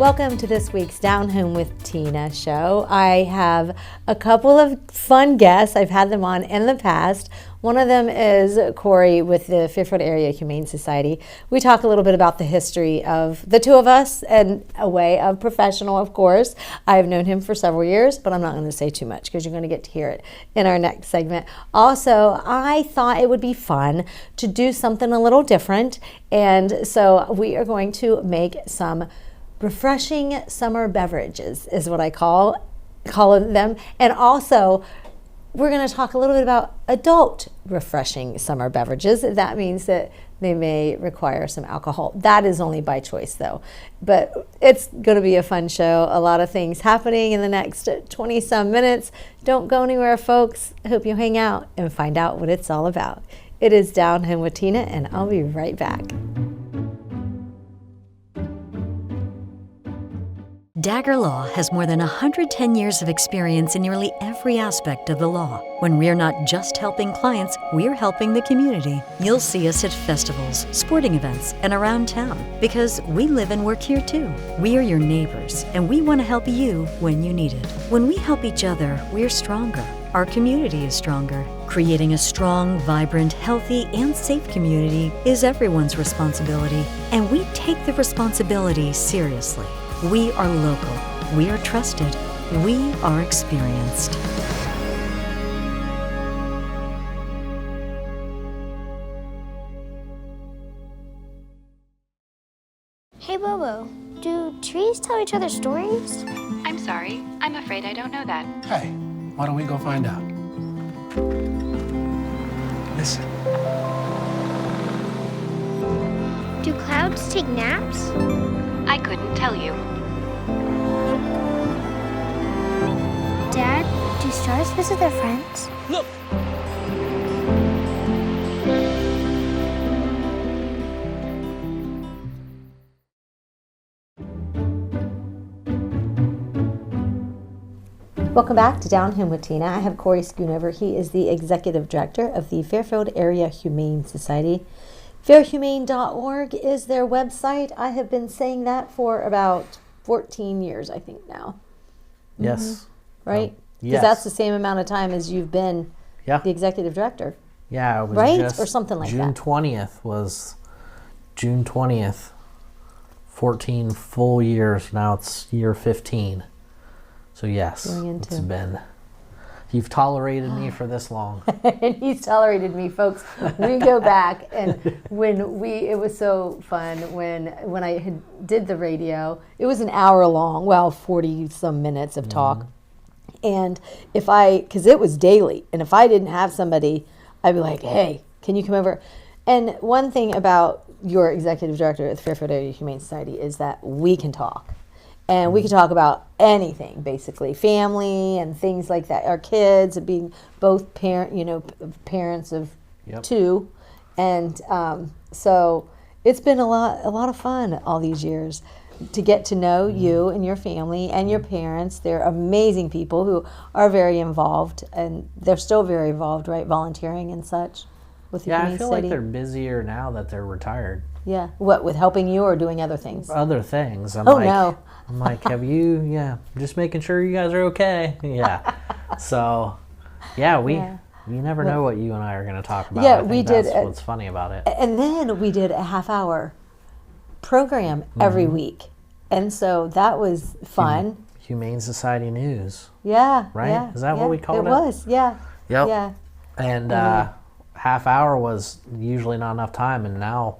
Welcome to this week's Down Home with Tina show. I have a couple of fun guests. I've had them on in the past. One of them is Corey with the Fairfield Area Humane Society. We talk a little bit about the history of the two of us and a way of professional, of course. I've known him for several years, but I'm not going to say too much because you're going to get to hear it in our next segment. Also, I thought it would be fun to do something a little different, and so we are going to make some refreshing summer beverages is what I call them. And also, we're going to talk a little bit about adult refreshing summer beverages. That means that they may require some alcohol. That is only by choice, though. But it's going to be a fun show. A lot of things happening in the next 20-some minutes. Don't go anywhere, folks. I hope you hang out and find out what it's all about. It is Down Home with Tina, and I'll be right back. Dagger Law has more than 110 years of experience in nearly every aspect of the law. When we're not just helping clients, we're helping the community. You'll see us at festivals, sporting events, and around town because we live and work here too. We are your neighbors, and we want to help you when you need it. When we help each other, we're stronger. Our community is stronger. Creating a strong, vibrant, healthy, and safe community is everyone's responsibility, and we take the responsibility seriously. We are local, we are trusted, we are experienced. Hey Bobo, do trees tell each other stories? I'm sorry, I'm afraid I don't know that. Hey, why don't we go find out? Listen. Do clouds take naps? I couldn't tell you. Dad, do stars visit their friends? Look! Welcome back to Down Home with Tina. I have Corey Schoonover. He is the Executive Director of the Fairfield Area Humane Society. Fairhumane.org is their website. I have been saying that for about 14 years, I think now. Yes. Mm-hmm. Right? Because yes. that's the same amount of time as you've been the Executive Director. Yeah, it was right? just Or something like June that. 20th was June 20th. 14 full years. Now it's year 15. So yes, it's been. You've tolerated me for this long. And he's tolerated me, folks. We go back, and it was so fun when I did the radio. It was an hour long, 40 some minutes of talk. And because it was daily, and if I didn't have somebody, I'd be like, hey, can you come over? And one thing about your executive director at the Fairfield Area Humane Society is that we can talk. And we can talk about anything, basically, family and things like that. Our kids, being both parents of two, and so it's been a lot of fun all these years to get to know you and your family and your parents. They're amazing people who are very involved, and they're still very involved, right? Volunteering and such with the Humane I feel Society. like they're busier now that they're retired. Yeah, what, with helping you or doing other things? Other things. No. I'm like, have you? Yeah, just making sure you guys are okay. Yeah. So, you never know what you and I are going to talk about. Yeah, I think we that's did. What's funny about it. And then we did a half-hour program every week, and so that was fun. Humane Society News. Yeah. Right? Yeah, Is that what we called it? It was. Yeah. Yep. Yeah. And half hour was usually not enough time, and now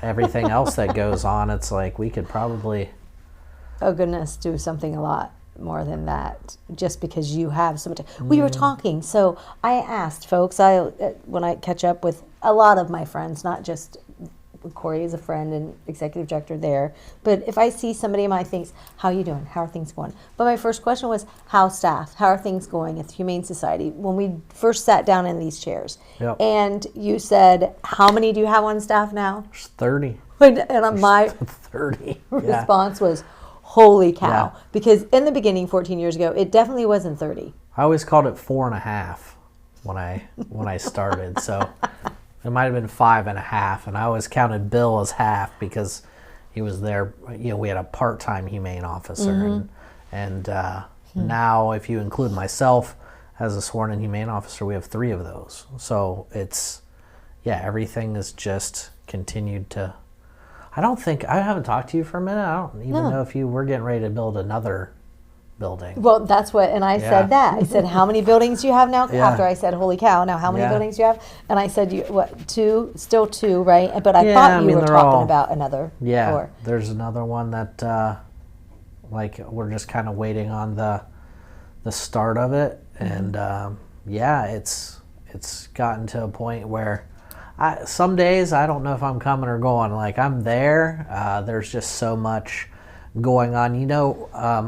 everything else that goes on, it's like we could probably, oh goodness, do something a lot more than that, just because you have so much. We were talking, so I asked folks, when I catch up with a lot of my friends, not just Corey is a friend and executive director there, but if I see somebody in my things, how are you doing? How are things going? But my first question was, how's staff? How are things going at the Humane Society? When we first sat down in these chairs, and you said, how many do you have on staff now? There's 30. And my 30 response was, holy cow. Because in the beginning, 14 years ago, it definitely wasn't 30. I always called it 4.5 when I started. So it might have been 5.5, and I always counted Bill as half because he was there. We had a part-time humane officer, and now if you include myself as a sworn-in humane officer, we have 3 of those. So it's, everything is just continued to. I haven't talked to you for a minute. I don't even know if we're getting ready to build another building. Well, that's what, and I said that. I said, how many buildings do you have now? Yeah. After I said, holy cow, now how many buildings do you have? And I said, 2? Still 2, right? But I thought you were talking about another. Yeah, or, there's another one that, we're just kind of waiting on the start of it. And, it's gotten to a point where some days I don't know if I'm coming or going. Like, I'm there. There's just so much going on.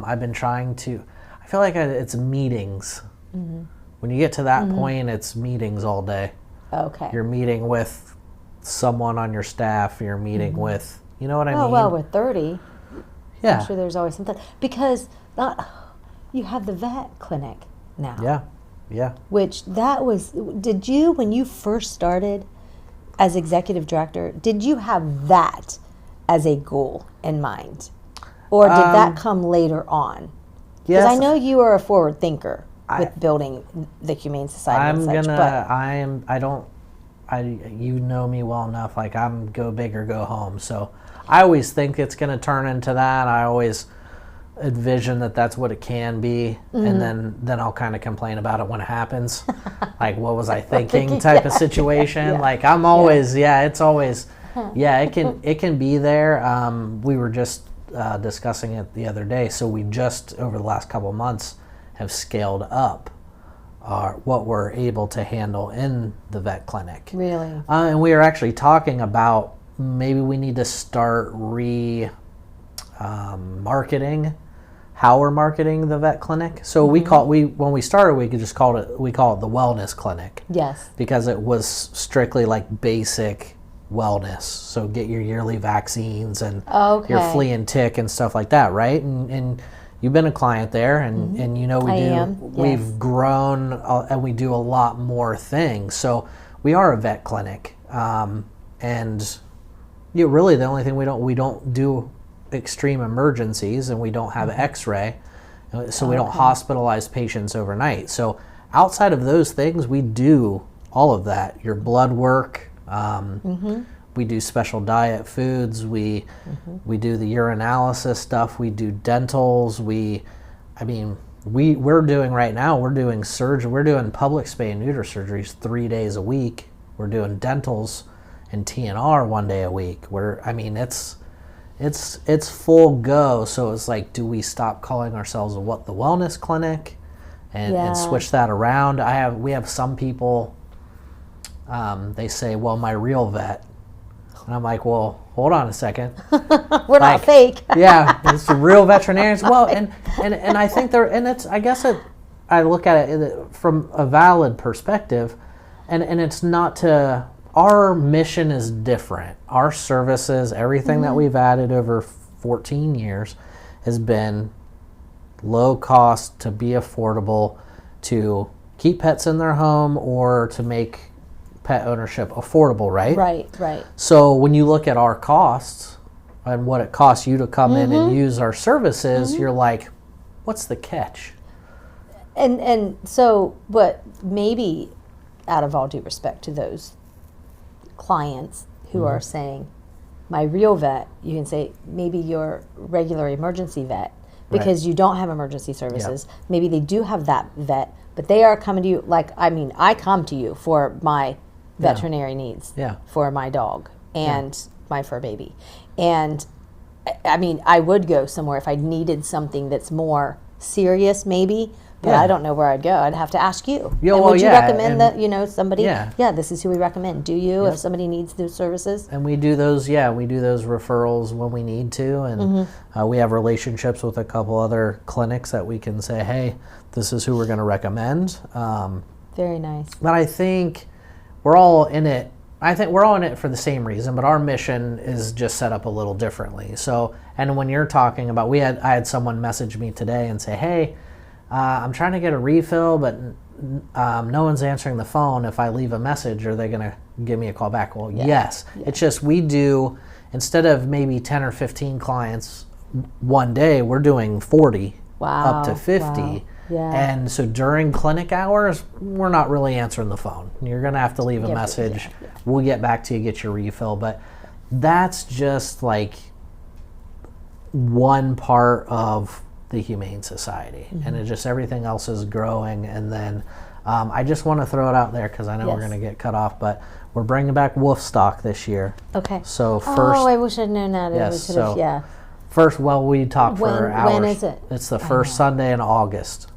I've been trying to, I feel like it's meetings. When you get to that point, it's meetings all day. Okay. You're meeting with someone on your staff. You're meeting with, you know what I mean? Oh, well, with 30, yeah. I'm sure there's always something. Because you have the vet clinic now. Yeah. Which did you, when you first started as executive director, did you have that as a goal in mind? Or did that come later on? Because I know you are a forward thinker with building the Humane Society you know me well enough, like, I'm go big or go home. So I always think it's going to turn into that. I always envision that that's what it can be. And then I'll kind of complain about it when it happens. Like, what was I thinking type of situation. Like, I'm always, it's always, it can be there. We were just discussing it the other day. So we just, over the last couple of months, have scaled up what we're able to handle in the vet clinic. Really? And we are actually talking about maybe we need to start marketing how we're marketing the vet clinic. So when we started, we call it the wellness clinic. Yes. Because it was strictly like basic wellness. So get your yearly vaccines and your flea and tick and stuff like that, right? And you've been a client there, and we've grown and we do a lot more things. So we are a vet clinic, and really the only thing we don't do extreme emergencies, and we don't have X-ray, so we don't hospitalize patients overnight. So outside of those things, we do all of that. Your blood work. We do special diet foods. We do the urinalysis stuff. We do dentals. We're doing right now. We're doing surgery. We're doing public spay and neuter surgeries 3 days a week. We're doing dentals and TNR 1 day a week. It's full go. So it's like, do we stop calling ourselves the wellness clinic and switch that around? We have some people. They say, well, my real vet. And I'm like, well, hold on a second. We're not fake. Yeah, it's the real veterinarians. Well, and I think I look at it from a valid perspective, and it's not to, our mission is different. Our services, everything that we've added over 14 years has been low cost, to be affordable, to keep pets in their home, or to make pet ownership affordable, right? Right. So when you look at our costs and what it costs you to come in and use our services, you're like, what's the catch? And so, but maybe, out of all due respect to those clients who are saying, my real vet, you can say maybe your regular emergency vet, because you don't have emergency services. Yep. Maybe they do have that vet, but they are coming to you, I come to you for my veterinary needs for my dog and my fur baby. And I would go somewhere if I needed something that's more serious, maybe, but I don't know where I'd go. I'd have to ask you. Would you recommend that, somebody? Yeah, this is who we recommend. Do you, if somebody needs those services? And we do those, referrals when we need to. And we have relationships with a couple other clinics that we can say, hey, this is who we're going to recommend. Very nice. But I think we're all in it. I think we're all in it for the same reason, but our mission is just set up a little differently. So, and when you're talking about, I had someone message me today and say, hey, I'm trying to get a refill, but no one's answering the phone. If I leave a message, are they going to give me a call back? Well, yes. It's just we do instead of maybe 10 or 15 clients one day, we're doing 40 up to 50. Wow. Yeah. And so during clinic hours, we're not really answering the phone. You're going to have to leave a message. Yeah. We'll get back to you, get your refill. But that's just like one part of the Humane Society. And it just, everything else is growing. And then I just want to throw it out there because I know we're going to get cut off, but we're bringing back wolf stock this year. Okay. So first, I wish I'd known that. Yes, We could've- so first, well, we talked for hours. When is it? It's the first Sunday in August.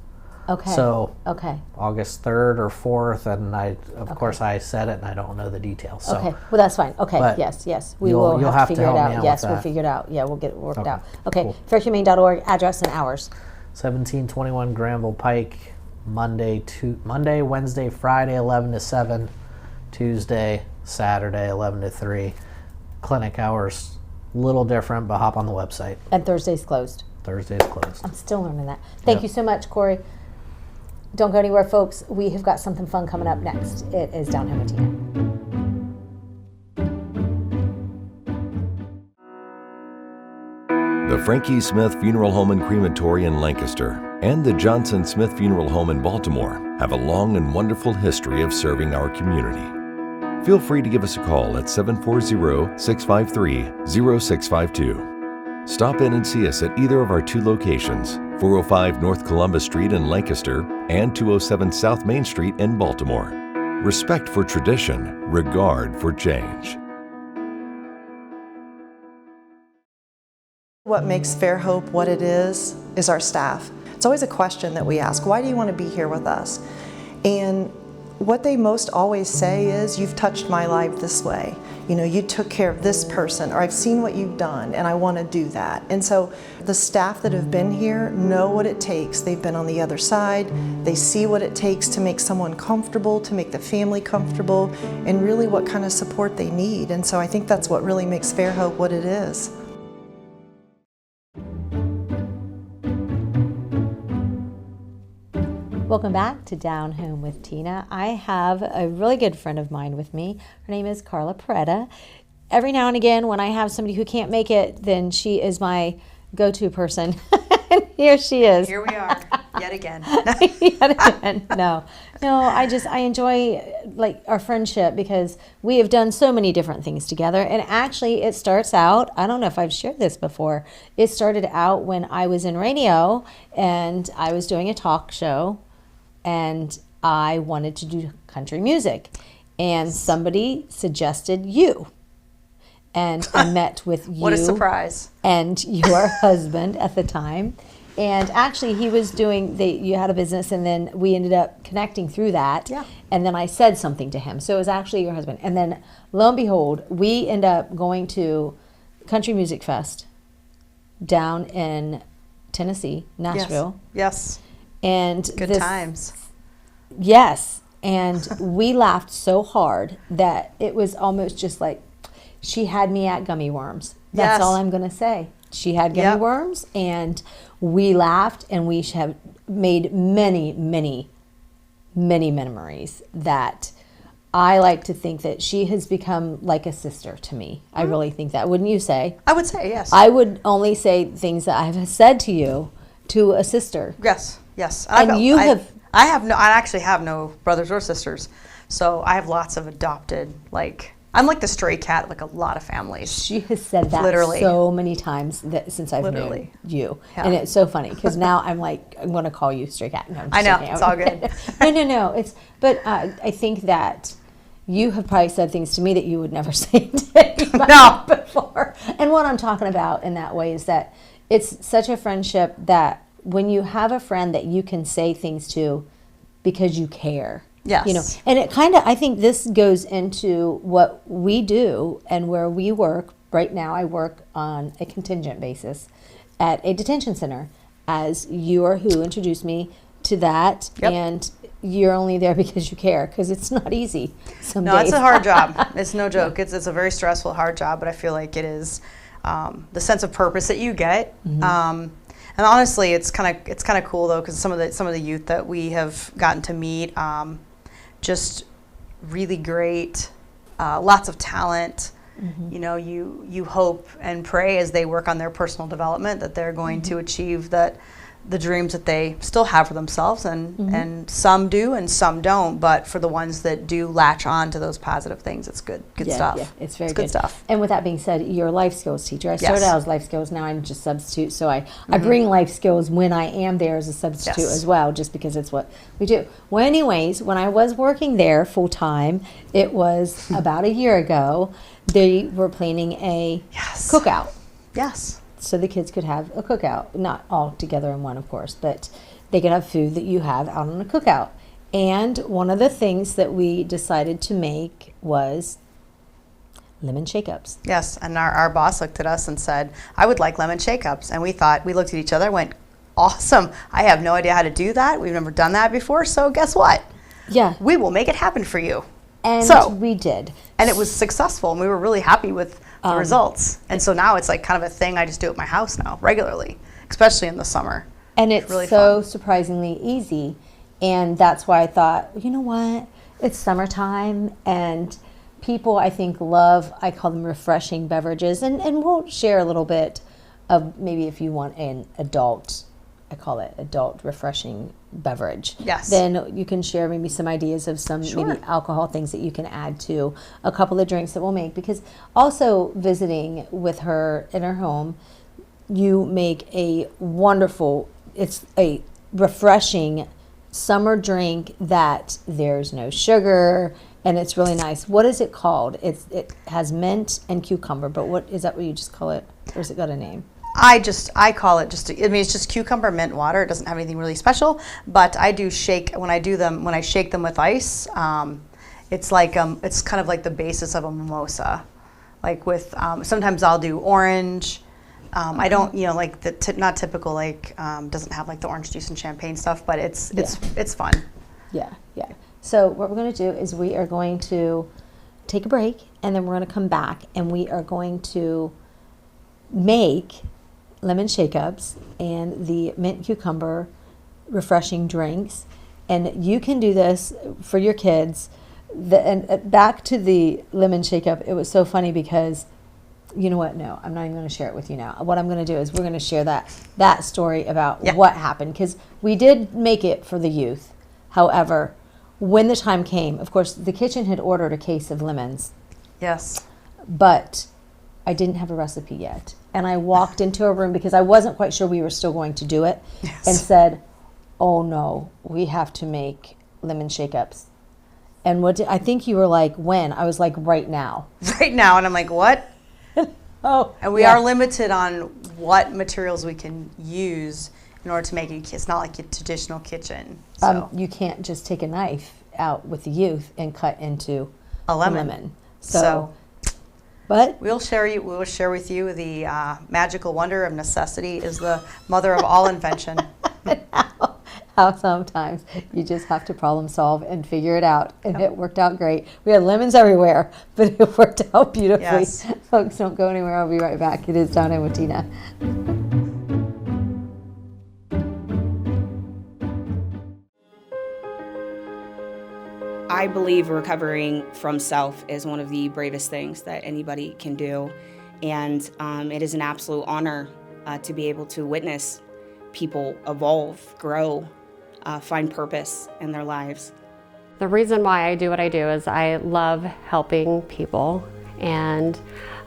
Okay. So okay. August 3rd or 4th, and of course I said it and I don't know the details. So. Okay, well that's fine. Okay, But yes. you'll have to figure it help me out. out Yes, with we'll that. figure it out. Yeah, we'll get it worked out. Okay, cool. fairhumane.org, address and hours. 1721 Granville Pike, Monday, Wednesday, Friday, 11 to 7, Tuesday, Saturday, 11 to 3. Clinic hours, little different, but hop on the website. And Thursday's closed. Thursday's closed. I'm still learning that. Thank you so much, Corey. Don't go anywhere, folks. We have got something fun coming up next. It is Down Home with Tina. The Frankie Smith Funeral Home and Crematory in Lancaster and the Johnson Smith Funeral Home in Baltimore have a long and wonderful history of serving our community. Feel free to give us a call at 740-653-0652. Stop in and see us at either of our two locations, 405 North Columbus Street in Lancaster and 207 South Main Street in Baltimore. Respect for tradition, regard for change. What makes Fairhope what it is our staff. It's always a question that we ask, why do you want to be here with us? And what they most always say is, you've touched my life this way. You know, you took care of this person, or I've seen what you've done and I want to do that. And so the staff that have been here know what it takes. They've been on the other side. They see what it takes to make someone comfortable, to make the family comfortable, and really what kind of support they need. And so I think that's what really makes Fairhope what it is. Welcome back to Down Home with Tina. I have a really good friend of mine with me. Her name is Carla Peretta. Every now and again, when I have somebody who can't make it, then she is my go-to person. And here she is. Here we are, yet again. Yet again. No, I enjoy like our friendship because we have done so many different things together. And actually, it starts out, I don't know if I've shared this before, it started out when I was in radio and I was doing a talk show and I wanted to do country music. And somebody suggested you. And I met with you. What a surprise. And your husband at the time. And actually, he was doing, you had a business, and then we ended up connecting through that. Yeah. And then I said something to him. So it was actually your husband. And then, lo and behold, we end up going to Country Music Fest down in Tennessee, Nashville. Yes. And Good times. Yes. And we laughed so hard that it was almost just like, she had me at gummy worms. That's all I'm going to say. She had gummy worms, and we laughed, and we have made many, many, many memories that I like to think that she has become like a sister to me. I really think that. Wouldn't you say? I would say, yes. I would only say things that I have said to you to a sister. Yes, yes. And I actually have no brothers or sisters, so I have lots of adopted, I'm like the stray cat, like a lot of families. She has said that Literally. so many times since I've known you. Yeah. And it's so funny because now I'm like, I'm going to call you stray cat. No, I'm just I know, joking. it's all good. No. But I think that you have probably said things to me that you would never say to anybody before. And what I'm talking about in that way is that it's such a friendship that when you have a friend that you can say things to because you care. Yes. And it kind of, I think this goes into what we do and where we work. Right now, I work on a contingent basis at a detention center, as you are who introduced me to that. Yep. And you're only there because you care, because it's not easy some No, days. it's a hard job. It's no joke. It's a very stressful, hard job, but I feel like it is the sense of purpose that you get. And honestly, it's kind of cool though, because some of the youth that we have gotten to meet, just really great, lots of talent, you know, you hope and pray as they work on their personal development that they're going to achieve the dreams that they still have for themselves, and some do and some don't, but for the ones that do latch on to those positive things, it's good stuff. Yeah, it's very good stuff. And with that being said, you're a life skills teacher. I started Yes. out as life skills, now I'm just substitute, so I bring life skills when I am there as a substitute Yes. as well, just because it's what we do. Well, anyways, when I was working there full time, it was about a year ago, they were planning a Yes. cookout. Yes. So the kids could have a cookout, not all together in one, of course, but they could have food that you have out on a cookout. And one of the things that we decided to make was lemon shake-ups. Yes, and our boss looked at us and said, I would like lemon shake-ups. And we looked at each other, went, awesome. I have no idea how to do that. We've never done that before, so guess what? Yeah. We will make it happen for you. And So- we did. And it was successful, and we were really happy with the results. And so now it's like kind of a thing I just do at my house now, regularly, especially in the summer. And it's really so fun. surprisingly easy. And that's why I thought, you know what? It's summertime, and people, I think, love, I call them refreshing beverages. And we'll share a little bit of maybe if you want an adult, I call it adult refreshing beverage. Yes. Then you can share maybe some ideas of some Sure. maybe alcohol things that you can add to a couple of drinks that we'll make. Because also visiting with her in her home, you make a wonderful, it's a refreshing summer drink that there's no sugar and it's really nice. What is it called? It has mint and cucumber, but what is that what you just call it? Or has it got a name? I call it it's just cucumber mint water. It doesn't have anything really special, but I do shake, when I shake them with ice, it's like, it's kind of like the basis of a mimosa. Like with, sometimes I'll do orange. I don't, like not typical, like, doesn't have like the orange juice and champagne stuff, but it's fun. Yeah. So what we're going to do is we are going to take a break, and then we're going to come back, and we are going to make lemon shake-ups and the mint cucumber refreshing drinks. And you can do this for your kids. And back to the lemon shake-up, it was so funny because, you know what? No, I'm not even going to share it with you now. What I'm going to do is we're going to share that story about what happened, because we did make it for the youth. However, when the time came, of course, the kitchen had ordered a case of lemons. Yes. But I didn't have a recipe yet. And I walked into a room because I wasn't quite sure we were still going to do it, and said, oh no, we have to make lemon shake-ups. And I think you were like, when? I was like, right now. Right now. And I'm like, what? Oh. And we are limited on what materials we can use in order to make it. It's not like a traditional kitchen. So. You can't just take a knife out with the youth and cut into a lemon. So but we will share with you the magical wonder of necessity is the mother of all invention. How sometimes you just have to problem solve and figure it out. And it worked out great. We had lemons everywhere, but it worked out beautifully. Yes. Folks, don't go anywhere. I'll be right back. It is Down In with Tina. I believe recovering from self is one of the bravest things that anybody can do. And it is an absolute honor to be able to witness people evolve, grow, find purpose in their lives. The reason why I do what I do is I love helping people, and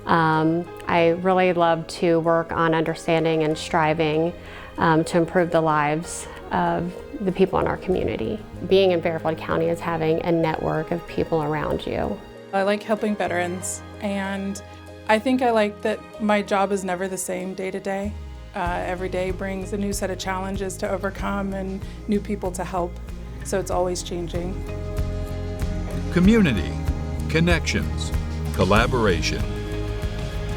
I really love to work on understanding and striving to improve the lives of the people in our community. Being in Fairfield County is having a network of people around you. I like helping veterans, and I think I like that my job is never the same day to day. Every day brings a new set of challenges to overcome and new people to help, so it's always changing. Community, connections, collaboration.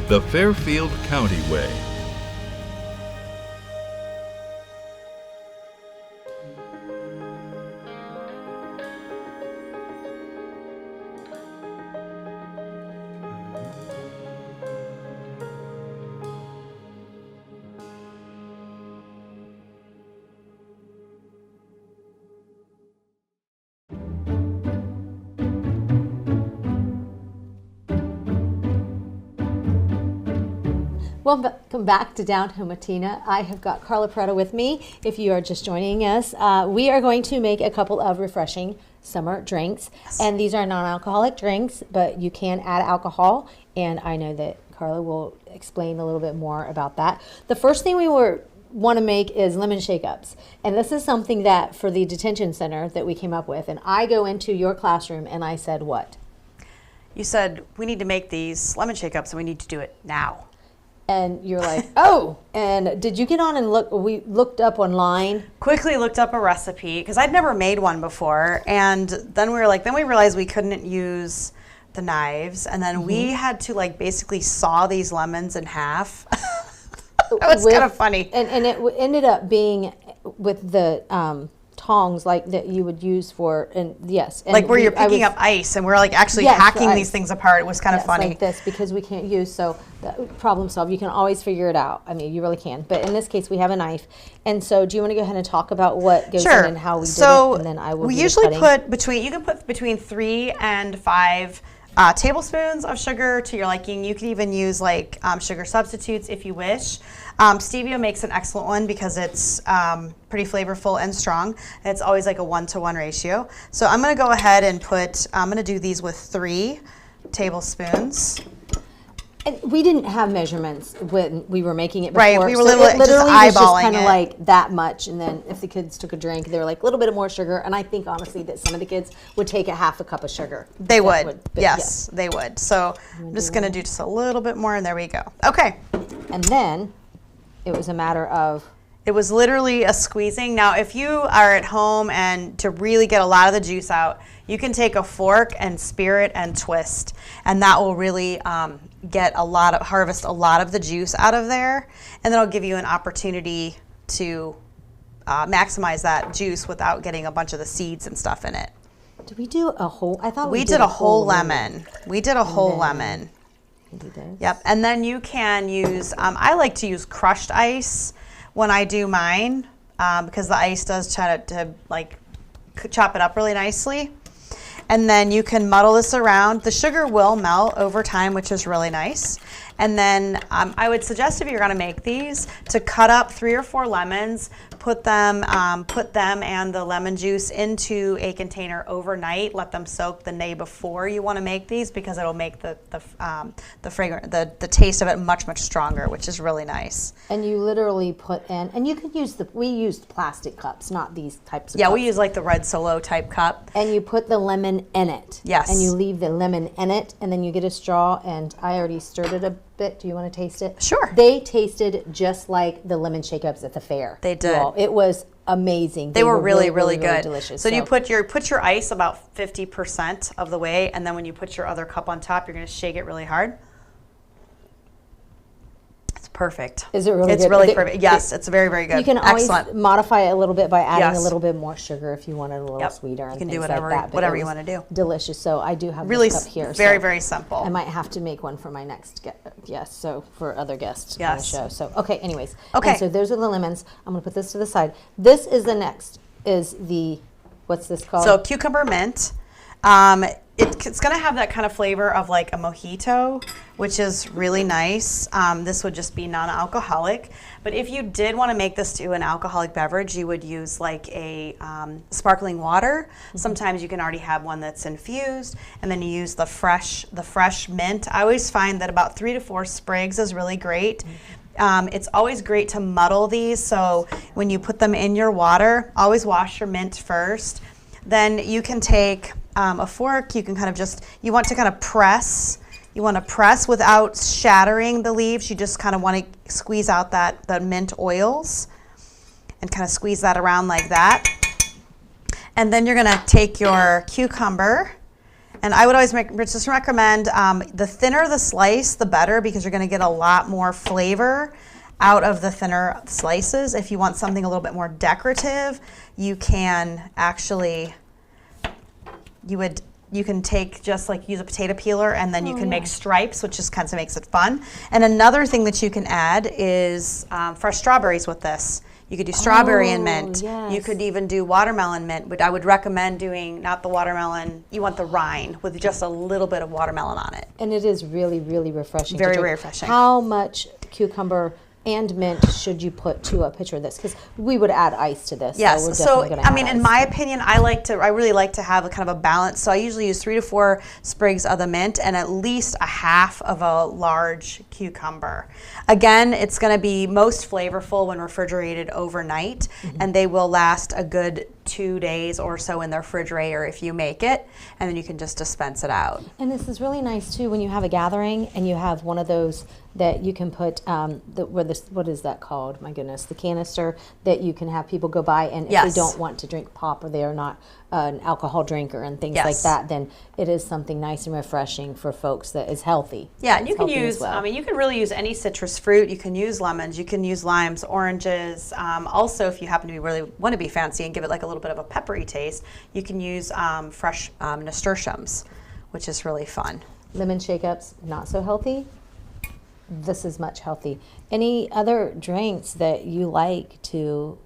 The Fairfield County Way. Welcome back to Down Home with Tina. I have got Carla Peretta with me. If you are just joining us, we are going to make a couple of refreshing summer drinks. Yes. And these are non-alcoholic drinks, but you can add alcohol. And I know that Carla will explain a little bit more about that. The first thing we want to make is lemon shake-ups. And this is something that for the detention center that we came up with. And I go into your classroom and I said what? You said, we need to make these lemon shake-ups and we need to do it now. And you're like, oh, and did you get on and look? We looked up online. Quickly looked up a recipe because I'd never made one before. And then we were like, then we realized we couldn't use the knives. And then we had to like basically saw these lemons in half. That was kind of funny. And it ended up being with the tongs like that you would use for, and yes. And like where you're picking up ice and we're like actually hacking these things apart. It was kind of funny. Like this because we can't use, so problem solved. You can always figure it out. I mean, you really can. But in this case, we have a knife. And so do you want to go ahead and talk about what goes in and how we did it? And then I will we usually put between 3 and 5 tablespoons of sugar to your liking. You can even use like sugar substitutes if you wish. Stevia makes an excellent one because it's pretty flavorful and strong. It's always like a 1-to-1 ratio. So I'm going to go ahead and I'm going to do these with 3 tablespoons. And we didn't have measurements when we were making it before. Right, we were literally just eyeballing was just kind of like that much. And then if the kids took a drink, they were like a little bit more sugar. And I think honestly that some of the kids would take a half a cup of sugar. They would. Yes, they would. So I'm just going to do just a little bit more and there we go. Okay. And then it was a matter of... It was literally a squeezing. Now, if you are at home and to really get a lot of the juice out, you can take a fork and spear it and twist. And that will really harvest a lot of the juice out of there. And then it'll give you an opportunity to maximize that juice without getting a bunch of the seeds and stuff in it. Did we do a whole... I thought we did a whole lemon. We did a whole lemon. Yep, and then you can use, I like to use crushed ice when I do mine because the ice does try to like chop it up really nicely. And then you can muddle this around. The sugar will melt over time, which is really nice. And then I would suggest if you're gonna make these to cut up 3 or 4 lemons, put them and the lemon juice into a container overnight. Let them soak the day before you want to make these because it'll make the taste of it much stronger, which is really nice. And you literally put in, and you could use we used plastic cups, not these types of cups. Yeah, we use like the red Solo type cup. And you put the lemon in it. Yes. And you leave the lemon in it, and then you get a straw, and I already stirred it a bit. Do you want to taste it? Sure. They tasted just like the lemon shake-ups at the fair. They did. Well, it was amazing. They were really good. Really delicious. So you put your ice about 50% of the way, and then when you put your other cup on top, you're going to shake it really hard. It's perfect. Is it really it's good? Really perfect. Yes, it's very, very good. You can always modify it a little bit by adding a little bit more sugar if you want it a little sweeter. You can do whatever you want to do. Delicious. So I do have really this cup here. Very, very simple. I might have to make one for my next guest. So for other guests on the show. So okay. Anyways. Okay. And so those are the lemons. I'm gonna put this to the side. This is the next. Is the what's this called? So cucumber mint. It's going to have that kind of flavor of like a mojito, which is really nice. This would just be non-alcoholic. But if you did want to make this to an alcoholic beverage, you would use like a sparkling water. Sometimes you can already have one that's infused, and then you use the fresh mint. I always find that about 3 to 4 sprigs is really great. It's always great to muddle these, so when you put them in your water, always wash your mint first. Then you can take a fork, you can you want to press without shattering the leaves. You just kind of want to squeeze out the mint oils and kind of squeeze that around like that. And then you're going to take your cucumber, and I would always just recommend the thinner the slice, the better, because you're going to get a lot more flavor out of the thinner slices. If you want something a little bit more decorative, you can actually, you can take use a potato peeler, and then you can make stripes, which just kind of makes it fun. And another thing that you can add is fresh strawberries with this. You could do strawberry and mint. Yes. You could even do watermelon mint, but I would recommend doing not the watermelon, you want the rind with just a little bit of watermelon on it. And it is really, really refreshing. Very refreshing. How much cucumber and mint should you put to a pitcher of this? Because we would add ice to this. Yes. So, we're So definitely gonna I add mean, in ice. my opinion, I really like to have a kind of a balance. So I usually use 3 to 4 sprigs of the mint and at least a half of a large cucumber. Again, it's going to be most flavorful when refrigerated overnight, and they will last a good 2 days or so in the refrigerator if you make it, and then you can just dispense it out. And this is really nice too when you have a gathering and you have one of those that you can put what is that called? My goodness, the canister that you can have people go by, and if Yes. they don't want to drink pop or they are not an alcohol drinker and things like Yes. that, then it is something nice and refreshing for folks that is healthy. Yeah, and you It's can healthy as use, well. I mean, you can really use any citrus fruit. You can use lemons, you can use limes, oranges. Also, if you happen to want to be fancy and give it like a little bit of a peppery taste, you can use fresh nasturtiums, which is really fun. Lemon shake-ups, not so healthy. This is much healthy. Any other drinks that you like to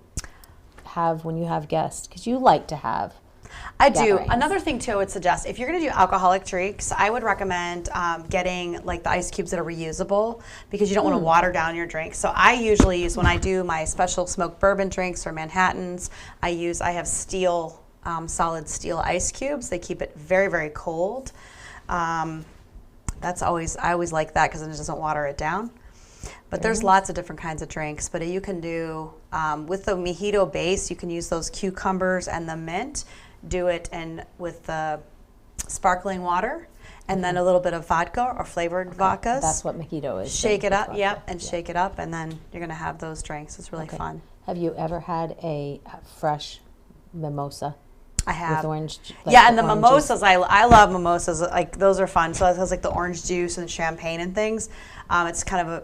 have when you have guests? Because you like to have I do. gatherings. Another thing too, I would suggest if you're going to do alcoholic drinks, I would recommend getting like the ice cubes that are reusable because you don't want to water down your drink. So I usually use, when I do my special smoked bourbon drinks or Manhattans, I have steel, solid steel ice cubes. They keep it very, very cold. I always like that because it doesn't water it down. But there's lots of different kinds of drinks. But you can do, with the mojito base, you can use those cucumbers and the mint. Do it with the sparkling water and then a little bit of vodka or flavored vodkas. That's what mojito is. Shake it up, vodka. shake it up, and then you're going to have those drinks. It's really fun. Have you ever had a fresh mimosa? I have. With orange. And the mimosas, I love mimosas. Like those are fun. So it has like the orange juice and champagne and things. It's kind of a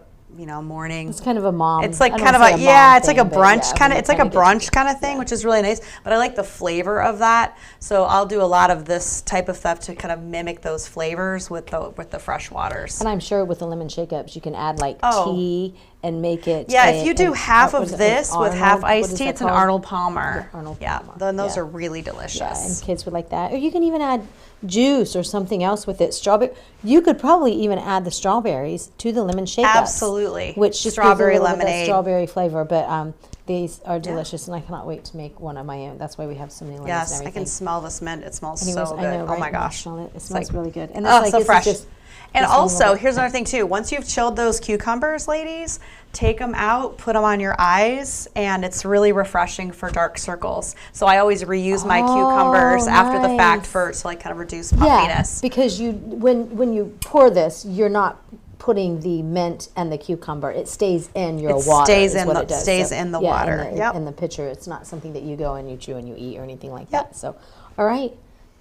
morning. It's kind of a mom. It's like I don't kind of say a mom it's like a thing, but brunch kind of. we It's like a kinda get brunch kind of thing, which is really nice. But I like the flavor of that. So I'll do a lot of this type of stuff to kind of mimic those flavors with the fresh waters. And I'm sure with the lemon shake-ups, you can add like tea and make it. Yeah, if you do half of this with half iced tea, it's an Arnold Palmer. Arnold yeah, Palmer. then those are really delicious. Yeah, and kids would like that. Or you can even add juice or something else with it. Strawberry. You could probably even add the strawberries to the lemon shake-ups. Absolutely. Which just Strawberry gives a little bit of lemonade. strawberry flavor. But these are delicious, and I cannot wait to make one of my own. That's why we have so many lemons and Yes, I everything. can smell this mint. It smells Anyways, so good. I know, right? Oh my gosh. Smell it. It It's smells like- really good. And Oh, it's so this is fresh. just- And just one also, little- here's another thing too. Once you've chilled those cucumbers, ladies, take them out, put them on your eyes, and it's really refreshing for dark circles. So I always reuse my cucumbers after the fact to like kind of reduce puffiness. Yeah, because when you pour this, you're not putting the mint and the cucumber. It stays in your water. Stays is in what the- it does. stays in the water. In the, Yep. in the pitcher. It's not something that you go and you chew and you eat or anything like that. So, all right.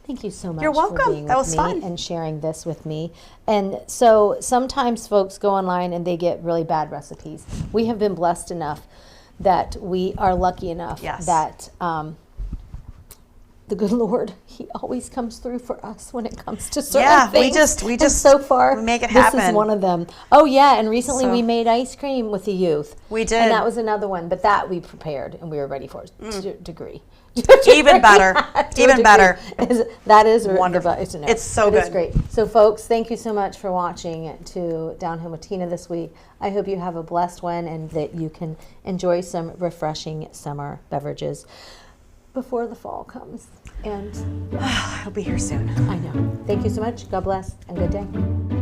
Thank you so much You're welcome. for being That with was me fun. and sharing this with me. And so sometimes folks go online and they get really bad recipes. We have been blessed enough that we are lucky enough that the good Lord, He always comes through for us when it comes to certain things. we And just so far make it this happen. is one of them. Oh yeah, and recently So- we made ice cream with the youth. We did. And that was another one, but that we prepared and we were ready for to a degree. Even better. Even better. That is Wonderful. It's so It's good. great. So folks, thank you so much for watching to Down Home with Tina this week. I hope you have a blessed one and that you can enjoy some refreshing summer beverages before the fall comes. And I'll be here soon. I know. Thank you so much. God bless and good day.